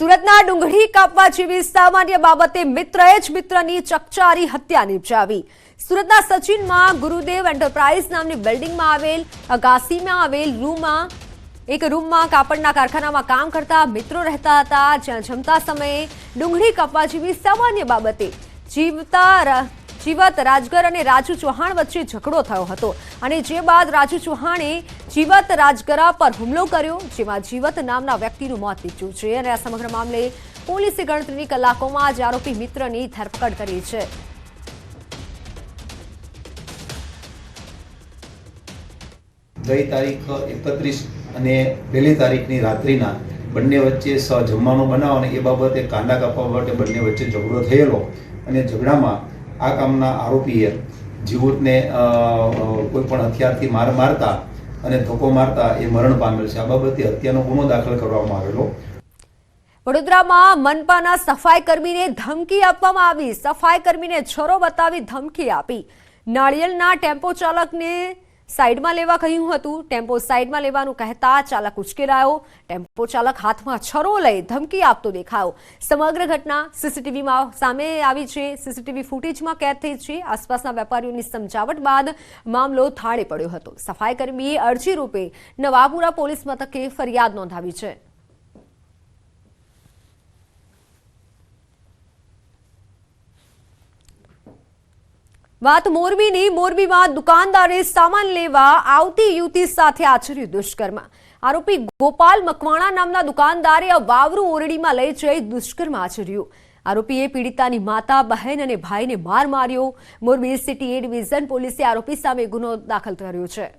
સુરતના ડુંગળી કાપવા જેવી સામાન્ય બાબતે મિત્રએ જ મિત્રની ચકચારી હત્યા નિપજાવી। સુરતના સચિનમાં ગુરુદેવ એન્ટરપ્રાઇઝ નામની બિલ્ડિંગમાં આવેલ અગાસીમાં આવેલ રૂમમાં કાપડના કારખાનામાં કામ કરતા મિત્રો રહેતા હતા, જ્યાં જમતા સમયે ડુંગળી કાપવા જેવી સામાન્ય બાબતે જીવત રાજગર અને રાજુ ચૌહાણ વચ્ચે ઝઘડો થયો હતો અને જે બાદ રાજુ ચૌહાણે જીવત રાજગરા પર હુમલો કર્યો, જેમાં જીવત નામના વ્યક્તિનું મોત નીપજ્યું છે અને આ સમગ્ર મામલે પોલીસે ગણતરીની કલાકોમાં જ આરોપી મિત્રની ધરપકડ કરી છે। ગઈ તારીખ 31 અને પહેલી તારીખની રાત્રિના બંને વચ્ચે જમવાનો બનાવ અને એ બાબતે કાંડા કાપવા માટે બંને વચ્ચે ઝઘડો થયેલો અને ઝઘડામાં આ કામના આરોપીએ જીવતને કોઈ પણ હથિયારથી મારતા અને ધક્કો મારતા એ મરણ પામેલ છે। આ બાબતે હત્યાનો ગુનો દાખલ કરવામાં આવેલો। વડોદરામાં મનપાના સફાઈ કર્મીને ધમકી આપવામાં આવી। સફાઈ કર્મીને છરો બતાવી ધમકી આપી। નાળિયેરના ટેમ્પો ચાલકને સાઈડમાં લેવા કહ્યું હતું। ટેમ્પો સાઈડમાં લેવાનું કહેતા ચાલક ઉશ્કેરાયો। ટેમ્પો ચાલક હાથમાં છરો લઈ ધમકી આપતો દેખાયો। સમગ્ર ઘટના સીસીટીવીમાં સામે આવી છે। સીસીટીવી ફૂટેજમાં કેદ થઈ છે। આસપાસના વેપારીઓની સમજાવટ બાદ મામલો થાળે પડ્યો હતો। સફાઈ કર્મીએ અરજી રૂપે નવાપુરા પોલીસ મથકે ફરિયાદ નોંધાવી છે। વાત મોરબીની। મોરબીમાં દુકાનદારે સામાન લેવા આવતી યુવતી સાથે આચર્યું દુષ્કર્મ। આરોપી ગોપાલ મકવાણા નામના દુકાનદારે આ વાવરૂ ઓરડીમાં લઈ જઈ દુષ્કર્મ આચર્યું। આરોપીએ પીડિતાની માતા, બહેન અને ભાઈને માર માર્યો। મોરબી સિટી એ ડિવિઝન પોલીસે આરોપી સામે ગુનો દાખલ કર્યો છે।